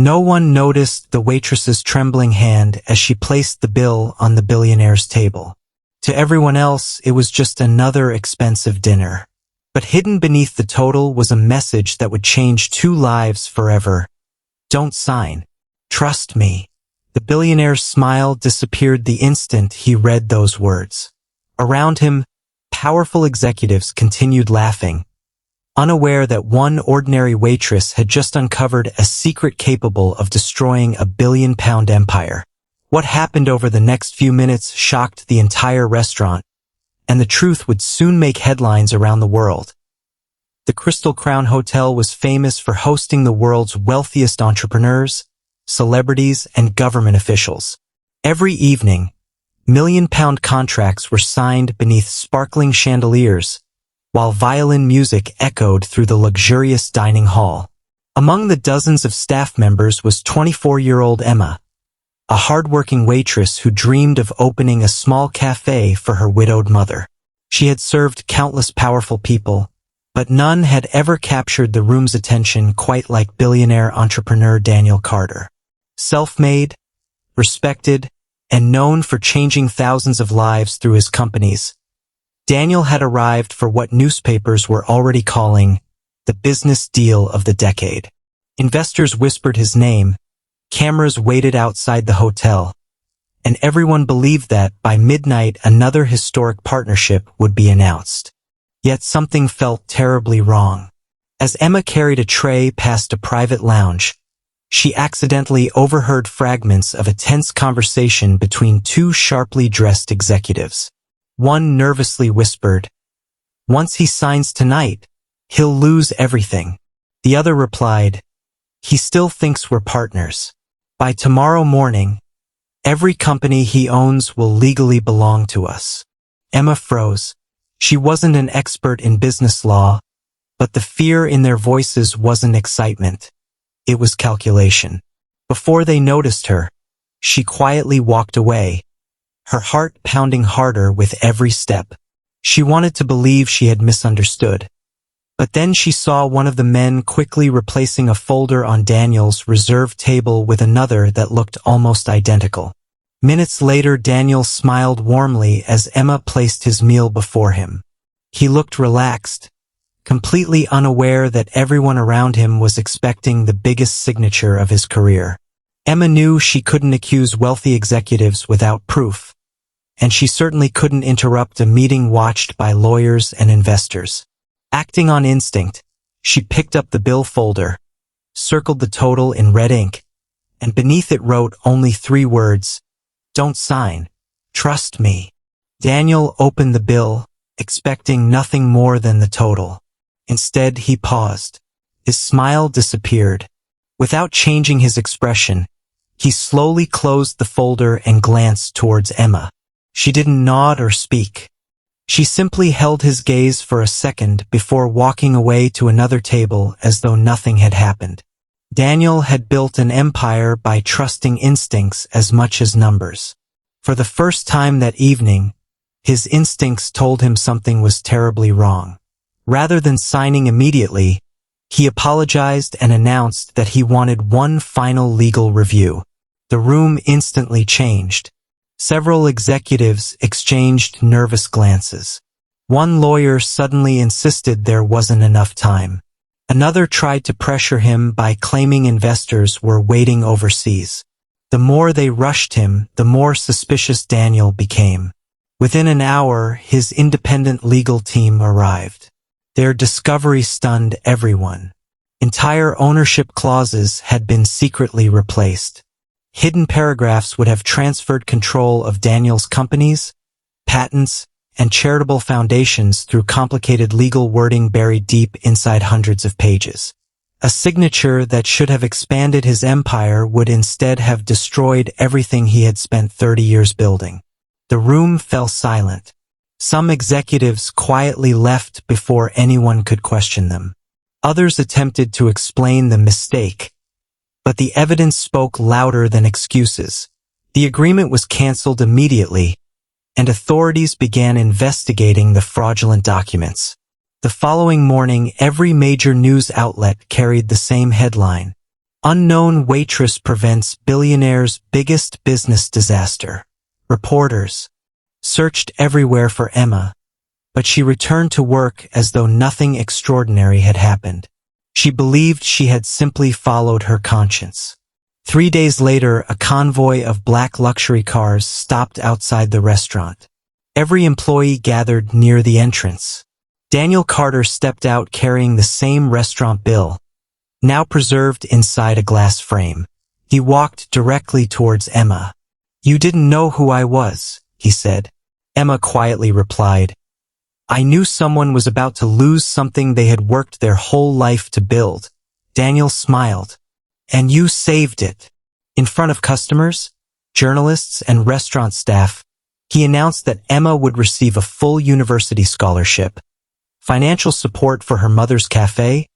No one noticed the waitress's trembling hand as she placed the bill on the billionaire's table. To everyone else, it was just another expensive dinner. But hidden beneath the total was a message that would change 2 lives forever. Don't sign. Trust me. The billionaire's smile disappeared the instant he read those words. Around him, powerful executives continued laughing, unaware that one ordinary waitress had just uncovered a secret capable of destroying a billion-pound empire. What happened over the next few minutes shocked the entire restaurant, and the truth would soon make headlines around the world. The Crystal Crown Hotel was famous for hosting the world's wealthiest entrepreneurs, celebrities, and government officials. Every evening, million-pound contracts were signed beneath sparkling chandeliers, while violin music echoed through the luxurious dining hall. Among the dozens of staff members was 24-year-old Emma, a hard-working waitress who dreamed of opening a small cafe for her widowed mother. She had served countless powerful people, but none had ever captured the room's attention quite like billionaire entrepreneur Daniel Carter. Self-made, respected, and known for changing thousands of lives through his companies, Daniel had arrived for what newspapers were already calling the business deal of the decade. Investors whispered his name, cameras waited outside the hotel, and everyone believed that by midnight another historic partnership would be announced. Yet something felt terribly wrong. As Emma carried a tray past a private lounge, she accidentally overheard fragments of a tense conversation between 2 sharply dressed executives. One nervously whispered, "Once he signs tonight, he'll lose everything." The other replied, "He still thinks we're partners. By tomorrow morning, every company he owns will legally belong to us." Emma froze. She wasn't an expert in business law, but the fear in their voices wasn't excitement. It was calculation. Before they noticed her, she quietly walked away, her heart pounding harder with every step. She wanted to believe she had misunderstood. But then she saw one of the men quickly replacing a folder on Daniel's reserved table with another that looked almost identical. Minutes later, Daniel smiled warmly as Emma placed his meal before him. He looked relaxed, completely unaware that everyone around him was expecting the biggest signature of his career. Emma knew she couldn't accuse wealthy executives without proof, and she certainly couldn't interrupt a meeting watched by lawyers and investors. Acting on instinct, she picked up the bill folder, circled the total in red ink, and beneath it wrote only 3 words, "Don't sign. Trust me." Daniel opened the bill, expecting nothing more than the total. Instead, he paused. His smile disappeared. Without changing his expression, he slowly closed the folder and glanced towards Emma. She didn't nod or speak. She simply held his gaze for a second before walking away to another table as though nothing had happened. Daniel had built an empire by trusting instincts as much as numbers. For the first time that evening, his instincts told him something was terribly wrong. Rather than signing immediately, he apologized and announced that he wanted one final legal review. The room instantly changed. Several executives exchanged nervous glances. One lawyer suddenly insisted there wasn't enough time. Another tried to pressure him by claiming investors were waiting overseas. The more they rushed him, the more suspicious Daniel became. Within an hour, his independent legal team arrived. Their discovery stunned everyone. Entire ownership clauses had been secretly replaced. Hidden paragraphs would have transferred control of Daniel's companies, patents, and charitable foundations through complicated legal wording buried deep inside hundreds of pages. A signature that should have expanded his empire would instead have destroyed everything he had spent 30 years building. The room fell silent. Some executives quietly left before anyone could question them. Others attempted to explain the mistake, but the evidence spoke louder than excuses. The agreement was canceled immediately, and authorities began investigating the fraudulent documents. The following morning, every major news outlet carried the same headline: Unknown waitress prevents billionaire's biggest business disaster. Reporters searched everywhere for Emma, but she returned to work as though nothing extraordinary had happened. She believed she had simply followed her conscience. 3 days later, a convoy of black luxury cars stopped outside the restaurant. Every employee gathered near the entrance. Daniel Carter stepped out carrying the same restaurant bill, now preserved inside a glass frame. He walked directly towards Emma. "You didn't know who I was," he said. Emma quietly replied, "I knew someone was about to lose something they had worked their whole life to build." Daniel smiled. "And you saved it." In front of customers, journalists, and restaurant staff, he announced that Emma would receive a full university scholarship, financial support for her mother's cafe,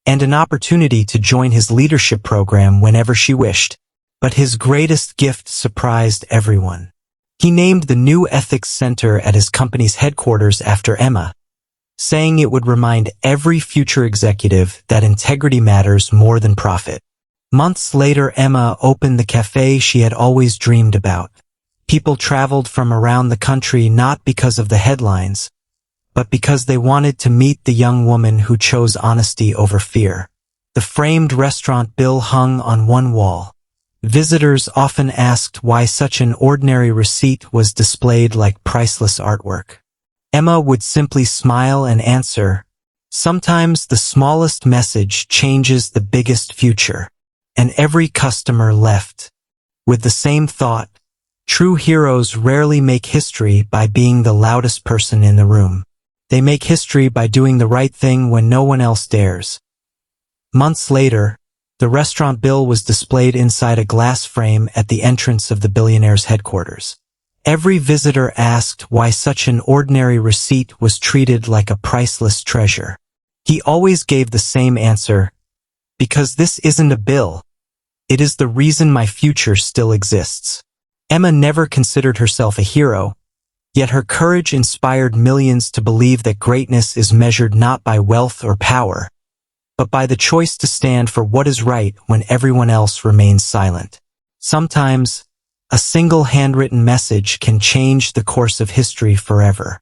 and an opportunity to join his leadership program whenever she wished. But his greatest gift surprised everyone. He named the new ethics center at his company's headquarters after Emma, saying it would remind every future executive that integrity matters more than profit. Months later, Emma opened the cafe she had always dreamed about. People traveled from around the country not because of the headlines, but because they wanted to meet the young woman who chose honesty over fear. The framed restaurant bill hung on one wall. Visitors often asked why such an ordinary receipt was displayed like priceless artwork. Emma would simply smile and answer, "Sometimes the smallest message changes the biggest future." And every customer left with the same thought: true heroes rarely make history by being the loudest person in the room. They make history by doing the right thing when no one else dares. Months later, the restaurant bill was displayed inside a glass frame at the entrance of the Billionaire's headquarters. Every visitor asked why such an ordinary receipt was treated like a priceless treasure. He always gave the same answer: "Because this isn't a bill. It is the reason my future still exists." Emma never considered herself a hero, yet her courage inspired millions to believe that greatness is measured not by wealth or power, but by the choice to stand for what is right when everyone else remains silent. Sometimes, a single handwritten message can change the course of history forever.